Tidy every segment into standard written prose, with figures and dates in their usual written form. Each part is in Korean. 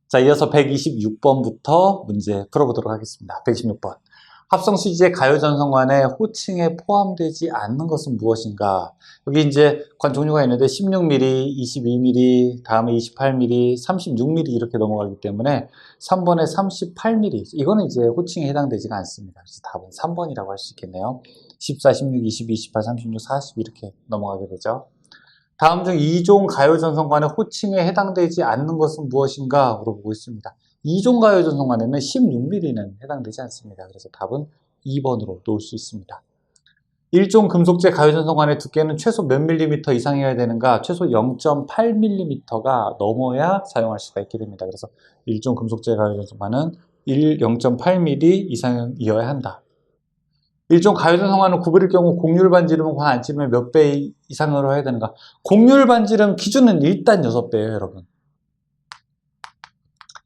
자, 이어서 126번부터 문제 풀어보도록 하겠습니다. 126번. 합성CG의 가요전성관에 호칭에 포함되지 않는 것은 무엇인가? 여기 이제 관 종류가 있는데 16mm, 22mm, 다음에 28mm, 36mm 이렇게 넘어가기 때문에 3번에 38mm. 이거는 이제 호칭에 해당되지가 않습니다. 그래서 답은 3번이라고 할 수 있겠네요. 14, 16, 22, 28, 36, 40 이렇게 넘어가게 되죠. 다음 중 2종 가요전성관의 호칭에 해당되지 않는 것은 무엇인가 물어보고 있습니다. 2종 가요전성관에는 16mm는 해당되지 않습니다. 그래서 답은 2번으로 놓을 수 있습니다. 1종 금속재 가요전성관의 두께는 최소 몇 밀리미터 이상이어야 되는가? 최소 0.8mm가 넘어야 사용할 수가 있게 됩니다. 그래서 1종 금속재 가요전성관은 0.8mm 이상이어야 한다. 1종 가요전성관을 구부릴 경우 곡률 반지름은 관 안지름의 몇 배 이상으로 해야 되는가? 곡률 반지름 기준은 일단 6배예요, 여러분.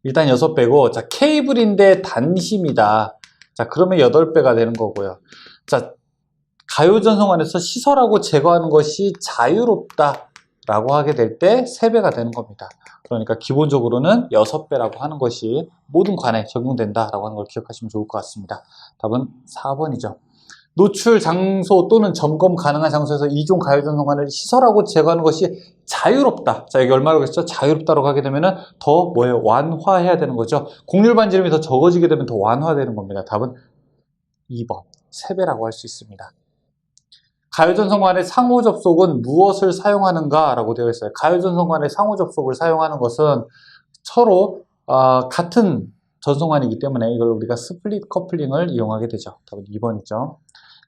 일단 6배고, 자, 케이블인데 단심이다. 자, 그러면 8배가 되는 거고요. 자, 가요전성관에서 시설하고 제거하는 것이 자유롭다라고 하게 될 때 3배가 되는 겁니다. 그러니까 기본적으로는 6배라고 하는 것이 모든 관에 적용된다라고 하는 걸 기억하시면 좋을 것 같습니다. 답은 4번이죠. 노출 장소 또는 점검 가능한 장소에서 2종 가요전성관을 시설하고 제거하는 것이 자유롭다. 자, 여기 얼마라고 했죠? 자유롭다라고 하게 되면은 더 뭐예요? 완화해야 되는 거죠. 곡률 반지름이 더 적어지게 되면 더 완화되는 겁니다. 답은 2번. 3배라고 할 수 있습니다. 가요전성관의 상호 접속은 무엇을 사용하는가? 라고 되어 있어요. 가요전성관의 상호 접속을 사용하는 것은 서로 같은 전성관이기 때문에 이걸 우리가 스플릿 커플링을 이용하게 되죠. 답은 2번이죠.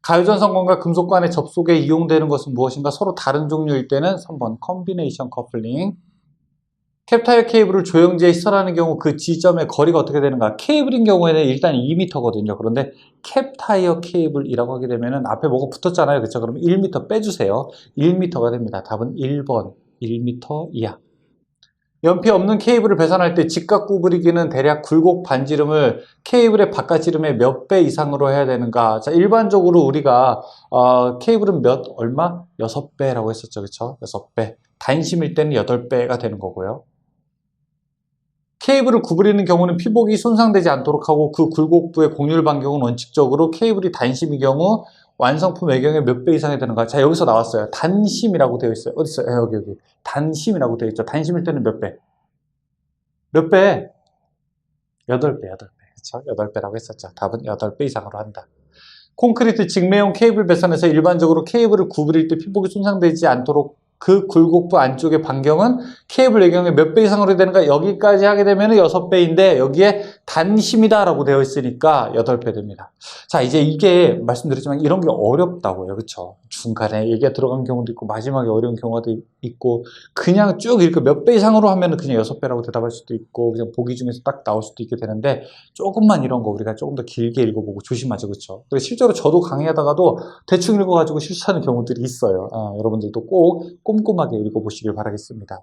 가요전성관과 금속관의 접속에 이용되는 것은 무엇인가? 서로 다른 종류일 때는 3번 컨비네이션 커플링. 캡타이어 케이블을 조영지에 시설하는 경우 그 지점의 거리가 어떻게 되는가? 케이블인 경우에는 일단 2m거든요. 그런데 캡타이어 케이블이라고 하게 되면은 앞에 뭐가 붙었잖아요. 그렇죠? 그럼 1m 빼주세요. 1m가 됩니다. 답은 1번 1m 이하. 연피 없는 케이블을 배선할 때 직각 구부리기는 대략 굴곡 반지름을 케이블의 바깥지름의 몇 배 이상으로 해야 되는가? 자, 일반적으로 우리가 케이블은 얼마? 6배라고 했었죠. 그렇죠? 6배. 단심일 때는 8배가 되는 거고요. 케이블을 구부리는 경우는 피복이 손상되지 않도록 하고 그 굴곡부의 곡률 반경은 원칙적으로 케이블이 단심의 경우 완성품 외경의 몇 배 이상이 되는가? 자, 여기서 나왔어요. 단심이라고 되어 있어요. 어디 있어요? 여기. 단심이라고 되어 있죠. 단심일 때는 몇 배? 몇 배? 8배. 그렇죠? 8배라고 했었죠. 답은 8배 이상으로 한다. 콘크리트 직매용 케이블 배선에서 일반적으로 케이블을 구부릴 때 피복이 손상되지 않도록 그 굴곡부 안쪽의 반경은 케이블 외경의 몇 배 이상으로 되는가? 여기까지 하게 되면 6배인데 여기에 단심이다 라고 되어 있으니까 8배 됩니다. 자, 이제 이게 말씀드렸지만 이런 게 어렵다고요. 그렇죠? 중간에 얘기가 들어간 경우도 있고 마지막에 어려운 경우가 있고 그냥 쭉 이렇게 몇 배 이상으로 하면 그냥 6배라고 대답할 수도 있고 그냥 보기 중에서 딱 나올 수도 있게 되는데 조금만 이런 거 우리가 조금 더 길게 읽어보고 조심하죠. 그렇죠? 그리고 실제로 저도 강의하다가도 대충 읽어가지고 실수하는 경우들이 있어요. 여러분들도 꼭 꼼꼼하게 읽어보시길 바라겠습니다.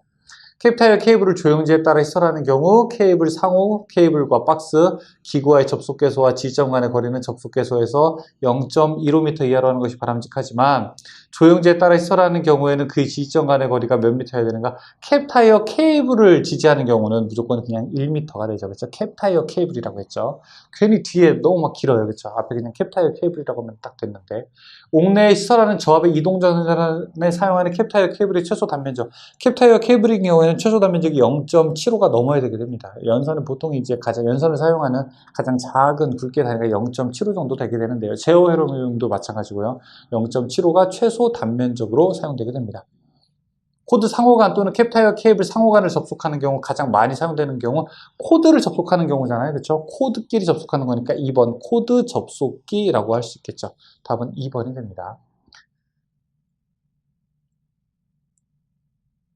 캡타이어 케이블을 조영지에 따라 시설하는 경우 케이블 상호, 케이블과 박스, 기구와의 접속계소와 지점 간의 거리는 접속계소에서 0.15m 이하로 하는 것이 바람직하지만 조영지에 따라 시설하는 경우에는 그 지점 간의 거리가 몇 미터여야 되는가? 캡타이어 케이블을 지지하는 경우는 무조건 그냥 1m가 되죠. 그렇죠? 캡타이어 케이블이라고 했죠. 괜히 뒤에 너무 막 길어요. 그렇죠? 앞에 그냥 캡타이어 케이블이라고 하면 딱 됐는데 옥내에 시설하는 저압의 이동전선에 사용하는 캡타이어 케이블의 최소 단면적. 캡타이어 케이블인 경우에는 최소 단면적이 0.75가 넘어야 되게 됩니다. 연선은 보통 이제 연선을 사용하는 가장 작은 굵게 단위가 0.75 정도 되게 되는데요. 제어회로용도 마찬가지고요. 0.75가 최소 단면적으로 사용되게 됩니다. 코드 상호간 또는 캡타이어 케이블 상호간을 접속하는 경우 가장 많이 사용되는 경우 코드를 접속하는 경우잖아요. 그렇죠? 코드끼리 접속하는 거니까 2번 코드 접속기라고 할 수 있겠죠. 답은 2번이 됩니다.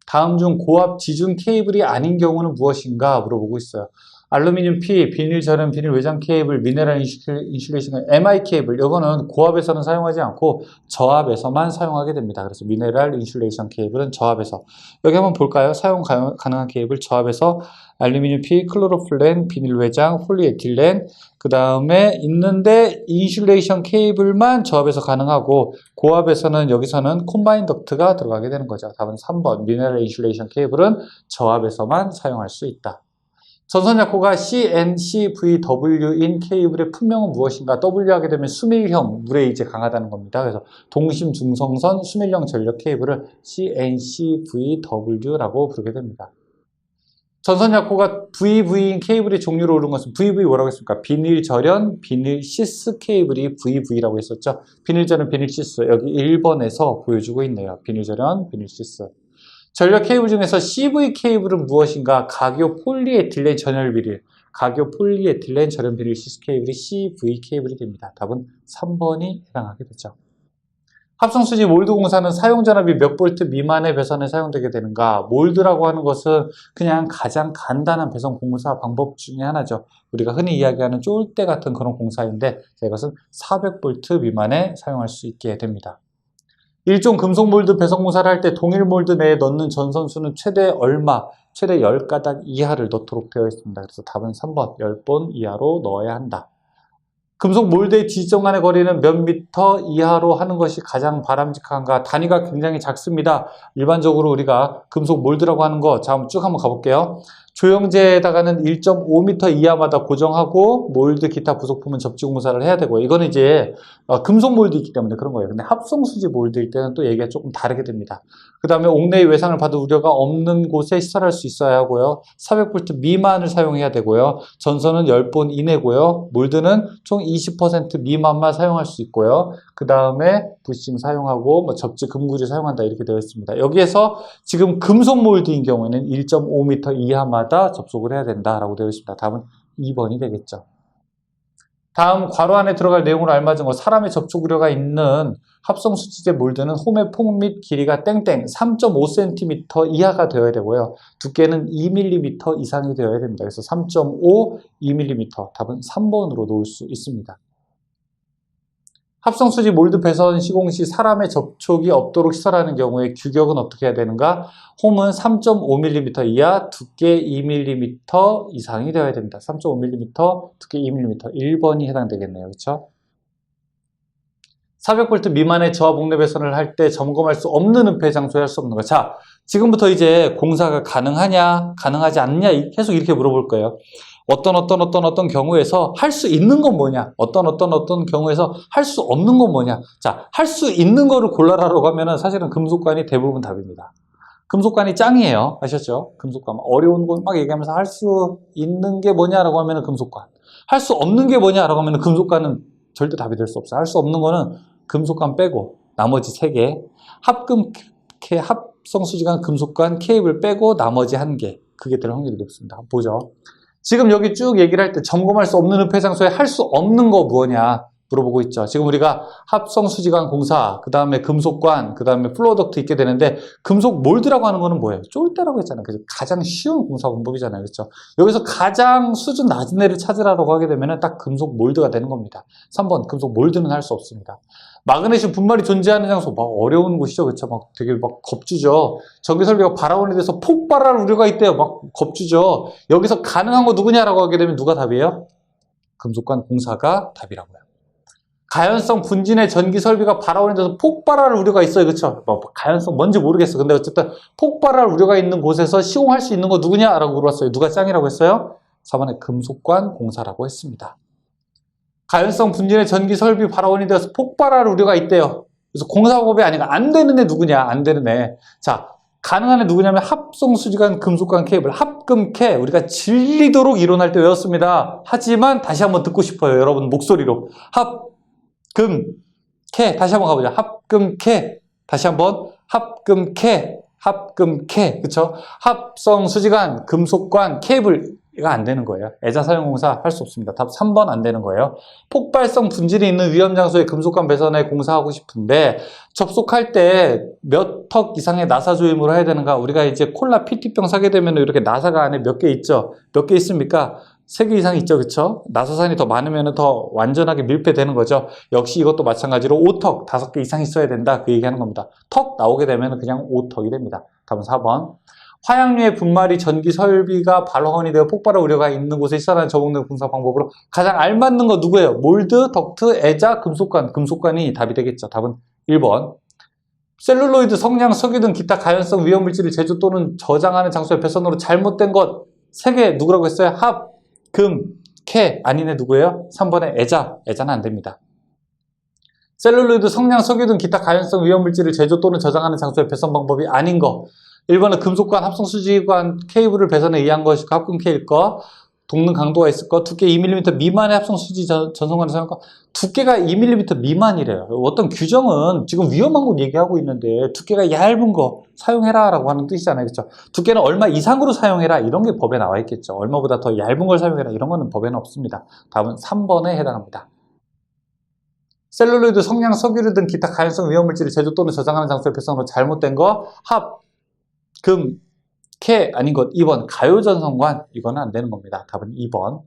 다음 중 고압 지중 케이블이 아닌 경우는 무엇인가 물어보고 있어요. 알루미늄 P, 비닐 절연, 비닐 외장 케이블, 미네랄 인슐레이션, MI 케이블 이거는 고압에서는 사용하지 않고 저압에서만 사용하게 됩니다. 그래서 미네랄 인슐레이션 케이블은 저압에서. 여기 한번 볼까요? 사용 가능한 케이블 저압에서 알루미늄 P, 클로로플렌, 비닐 외장, 폴리에틸렌 그 다음에 있는데 인슐레이션 케이블만 저압에서 가능하고 고압에서는 여기서는 콤바인 덕트가 들어가게 되는 거죠. 답은 3번 미네랄 인슐레이션 케이블은 저압에서만 사용할 수 있다. 전선약호가 CNCVW인 케이블의 품명은 무엇인가? W 하게 되면 수밀형, 물에 이제 강하다는 겁니다. 그래서 동심 중성선 수밀형 전력 케이블을 CNCVW라고 부르게 됩니다. 전선약호가 VV인 케이블의 종류로 오른 것은 VV 뭐라고 했습니까? 비닐 절연, 비닐 시스 케이블이 VV라고 했었죠. 비닐 절연, 비닐 시스 여기 1번에서 보여주고 있네요. 비닐 절연, 비닐 시스. 전력 케이블 중에서 CV 케이블은 무엇인가? 가교 폴리에틸렌 전열 비닐. 가교 폴리에틸렌 전열 비닐 시스 케이블이 CV 케이블이 됩니다. 답은 3번이 해당하게 되죠. 합성수지 몰드 공사는 사용 전압이 몇 볼트 미만의 배선에 사용되게 되는가? 몰드라고 하는 것은 그냥 가장 간단한 배선 공사 방법 중에 하나죠. 우리가 흔히 이야기하는 쫄대 같은 그런 공사인데 이것은 400볼트 미만에 사용할 수 있게 됩니다. 일종 금속 몰드 배선 공사를 할 때 동일 몰드 내에 넣는 전선수는 최대 얼마? 최대 10가닥 이하를 넣도록 되어 있습니다. 그래서 답은 3번 10본 이하로 넣어야 한다. 금속 몰드의 지점 간의 거리는 몇 미터 이하로 하는 것이 가장 바람직한가? 단위가 굉장히 작습니다. 일반적으로 우리가 금속 몰드라고 하는 거, 자, 쭉 한번 가볼게요. 조영제에다가는 1.5m 이하마다 고정하고 몰드 기타 부속품은 접지 공사를 해야 되고요. 이거는 이제 금속 몰드이기 때문에 그런 거예요. 근데 합성수지 몰드일 때는 또 얘기가 조금 다르게 됩니다. 그 다음에 옥내의 외상을 받을 우려가 없는 곳에 시설할 수 있어야 하고요. 400V 미만을 사용해야 되고요. 전선은 10본 이내고요. 몰드는 총 20% 미만만 사용할 수 있고요. 그 다음에 부싱 사용하고 뭐 접지 금구리 사용한다 이렇게 되어 있습니다. 여기에서 지금 금속 몰드인 경우에는 1.5m 이하마다 접속을 해야 된다라고 되어 있습니다. 답은 2번이 되겠죠. 다음 괄호 안에 들어갈 내용으로 알맞은 것, 사람의 접촉 우려가 있는 합성수지제 몰드는 홈의 폭 및 길이가 땡땡 3.5cm 이하가 되어야 되고요. 두께는 2mm 이상이 되어야 됩니다. 그래서 3.5, 2mm 답은 3번으로 놓을 수 있습니다. 합성수지 몰드 배선 시공 시 사람의 접촉이 없도록 시설하는 경우에 규격은 어떻게 해야 되는가? 홈은 3.5mm 이하, 두께 2mm 이상이 되어야 됩니다. 3.5mm, 두께 2mm, 1번이 해당되겠네요. 그렇죠? 400V 미만의 저하 복내 배선을 할 때 점검할 수 없는 은폐 장소에 할 수 없는 거. 자, 지금부터 이제 공사가 가능하냐, 가능하지 않냐 계속 이렇게 물어볼 거예요. 어떤 경우에서 할 수 있는 건 뭐냐? 어떤 경우에서 할 수 없는 건 뭐냐? 자, 할 수 있는 거를 골라라라고 하면은 사실은 금속관이 대부분 답입니다. 금속관이 짱이에요. 아셨죠? 금속관. 어려운 건 막 얘기하면서 할 수 있는 게 뭐냐라고 하면은 금속관. 할 수 없는 게 뭐냐라고 하면은 금속관은 절대 답이 될 수 없어요. 할 수 없는 거는 금속관 빼고 나머지 3개. 합성수지관 금속관 케이블 빼고 나머지 1개. 그게 될 확률이 높습니다. 한번 보죠. 지금 여기 쭉 얘기를 할 때 점검할 수 없는 은폐 장소에 할 수 없는 거 뭐냐 물어보고 있죠. 지금 우리가 합성수지관 공사, 그 다음에 금속관, 그 다음에 플로어덕트 있게 되는데 금속 몰드라고 하는 거는 뭐예요? 쫄대라고 했잖아요. 그래서 가장 쉬운 공사 방법이잖아요. 그렇죠? 여기서 가장 수준 낮은 애를 찾으라고 하게 되면 딱 금속 몰드가 되는 겁니다. 3번 금속 몰드는 할 수 없습니다. 마그네슘 분말이 존재하는 장소 막 어려운 곳이죠. 그렇죠? 막 되게 막 겁주죠. 전기설비가 발화원이 돼서 폭발할 우려가 있대요. 막 겁주죠. 여기서 가능한 거 누구냐라고 하게 되면 누가 답이에요? 금속관 공사가 답이라고요. 가연성 분진의 전기설비가 발화원이 돼서 폭발할 우려가 있어요. 그렇죠? 뭐 가연성 뭔지 모르겠어. 근데 어쨌든 폭발할 우려가 있는 곳에서 시공할 수 있는 거 누구냐라고 물어봤어요. 누가 짱이라고 했어요? 4번에 금속관 공사라고 했습니다. 가연성 분진의 전기 설비 발화원이 되어서 폭발할 우려가 있대요. 그래서 공사법이 아니라 안 되는 애 누구냐? 안 되는 애. 자, 가능한 애 누구냐면 합성수지관 금속관 케이블, 합금캐. 우리가 질리도록 이론할 때 외웠습니다. 하지만 다시 한번 듣고 싶어요. 여러분 목소리로. 합금캐. 다시 한번 가보자. 합금캐. 다시 한번 합금캐. 합금캐. 그쵸? 합성수지관 금속관 케이블. 이거 안 되는 거예요. 애자 사용공사 할 수 없습니다. 답 3번 안 되는 거예요. 폭발성 분질이 있는 위험 장소에 금속관 배선에 공사하고 싶은데 접속할 때 몇 턱 이상의 나사 조임으로 해야 되는가? 우리가 이제 콜라 PT병 사게 되면 이렇게 나사가 안에 몇 개 있죠? 몇 개 있습니까? 3개 이상 있죠, 그쵸? 나사산이 더 많으면 더 완전하게 밀폐되는 거죠. 역시 이것도 마찬가지로 5턱, 5개 이상 있어야 된다. 그 얘기하는 겁니다. 턱 나오게 되면 그냥 5턱이 됩니다. 답은 4번. 화약류의 분말이 전기 설비가 발화원이 되어 폭발할 우려가 있는 곳에 시설하는 저복능 분사 방법으로 가장 알맞는 거 누구예요? 몰드, 덕트, 애자, 금속관. 금속관이 답이 되겠죠. 답은 1번. 셀룰로이드, 성냥, 석유 등 기타 가연성 위험물질을 제조 또는 저장하는 장소의 배선으로 잘못된 것 세 개 누구라고 했어요? 합, 금, 캐. 아니네 누구예요? 3번에 애자. 애자는 안 됩니다. 셀룰로이드, 성냥, 석유 등 기타 가연성 위험물질을 제조 또는 저장하는 장소의 배선 방법이 아닌 거. 1번은 금속관, 합성수지관, 케이블을 배선에 의한 것이고 합금 K일 거. 돕는 강도가 있을 거. 두께 2mm 미만의 합성수지 전송관을 사용할 거. 두께가 2mm 미만이래요. 어떤 규정은 지금 위험한 거 얘기하고 있는데 두께가 얇은 거 사용해라 라고 하는 뜻이잖아요. 그렇죠? 두께는 얼마 이상으로 사용해라 이런 게 법에 나와 있겠죠. 얼마보다 더 얇은 걸 사용해라 이런 거는 법에는 없습니다. 다음은 3번에 해당합니다. 셀룰로이드, 성냥, 석유류 등 기타 가연성 위험물질을 제조 또는 저장하는 장소에 배선한 거 잘못된 거. 합, 금, 캐 아닌 것. 2번 가요전선관. 이거는 안 되는 겁니다. 답은 2번.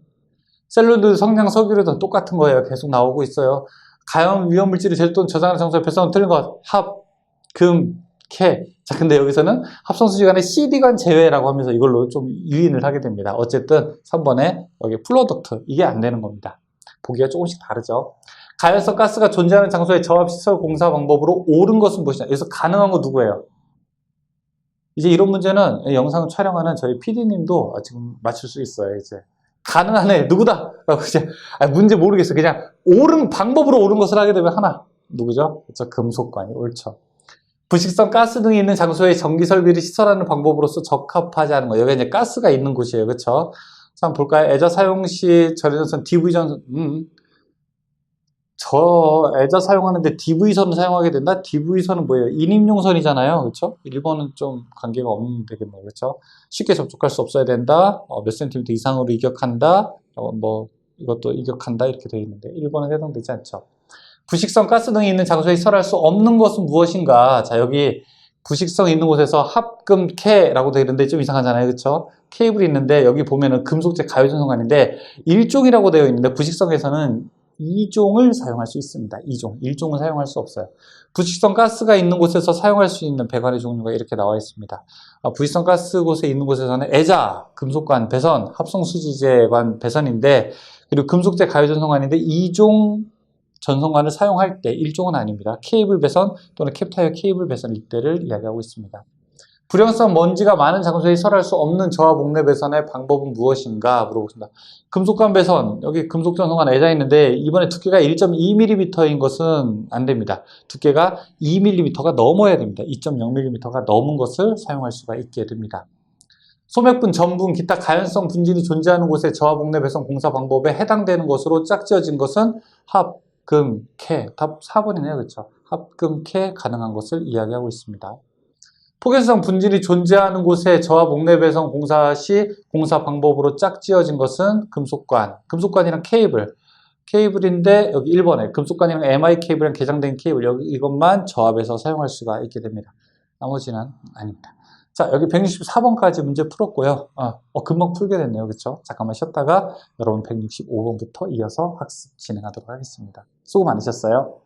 셀룰로이드, 성냥, 석유류 등 똑같은 거예요. 계속 나오고 있어요. 가연 위험물질을 제조 또는 저장하는 장소에 배선은 틀린 것. 합, 금, 캐. 자, 근데 여기서는 합성수지관의 CD관 제외라고 하면서 이걸로 좀 유인을 하게 됩니다. 어쨌든 3번에 여기 플로덕트. 이게 안 되는 겁니다. 보기가 조금씩 다르죠. 가연성 가스가 존재하는 장소의 저압시설 공사 방법으로 옳은 것은 무엇이냐. 여기서 가능한 거 누구예요? 이제 이런 문제는 영상을 촬영하는 저희 PD님도 지금 맞출 수 있어요. 이제 가능하네 누구다 라고 이제 문제 모르겠어요. 그냥 옳은 방법으로 옳은 것을 하게 되면 하나 누구죠? 그렇죠. 금속관이 옳죠. 부식성 가스 등이 있는 장소에 전기 설비를 시설하는 방법으로서 적합하지 않은 거. 여기 이제 가스가 있는 곳이에요. 그렇죠? 자, 한번 볼까요? 애자 사용 시 전해전선 DV전선 저 애자 사용하는데 DV선을 사용하게 된다? DV선은 뭐예요? 인입용선이잖아요. 그렇죠? 1번은 좀 관계가 없는 되겠네요. 그렇죠? 쉽게 접촉할 수 없어야 된다. 몇 센티미터 이상으로 이격한다. 이것도 이격한다. 이렇게 되어 있는데 1번은 해당되지 않죠. 부식성 가스 등이 있는 장소에 시설할 수 없는 것은 무엇인가? 자, 여기 부식성 있는 곳에서 합금 캐라고 되어 있는데 좀 이상하잖아요. 그렇죠? 케이블이 있는데 여기 보면은 금속재 가요전선관인데 1종이라고 되어 있는데 부식성에서는 2종을 사용할 수 있습니다. 2종. 1종은 사용할 수 없어요. 부식성 가스가 있는 곳에서 사용할 수 있는 배관의 종류가 이렇게 나와 있습니다. 부식성 가스 곳에 있는 곳에서는 애자, 금속관, 배선, 합성수지재관, 배선인데 그리고 금속재 가요전선관인데 2종 전선관을 사용할 때 1종은 아닙니다. 케이블 배선 또는 캡타이어 케이블 배선일 때를 이야기하고 있습니다. 불연성 먼지가 많은 장소에 설할 수 없는 저하 목내 배선의 방법은 무엇인가 물어보겠습니다. 금속관 배선, 여기 금속 전선관 애자 있는데 이번에 두께가 1.2mm인 것은 안 됩니다. 두께가 2mm가 넘어야 됩니다. 2.0mm가 넘은 것을 사용할 수가 있게 됩니다. 소맥분, 전분, 기타 가연성 분진이 존재하는 곳의 저하 목내 배선 공사 방법에 해당되는 것으로 짝지어진 것은 합, 금, 캐. 답 4번이네요. 그렇죠? 합, 금, 캐 가능한 것을 이야기하고 있습니다. 폭연성 분진이 존재하는 곳에 저하 목내 배선 공사 시 공사 방법으로 짝지어진 것은 금속관. 금속관이랑 케이블인데 여기 1번에 금속관이랑 MI 케이블이랑 개장된 케이블 이것만 저압해서 사용할 수가 있게 됩니다. 나머지는 아닙니다. 자, 여기 164번까지 문제 풀었고요. 금방 풀게 됐네요. 그렇죠? 잠깐만 쉬었다가 여러분 165번부터 이어서 학습 진행하도록 하겠습니다. 수고 많으셨어요.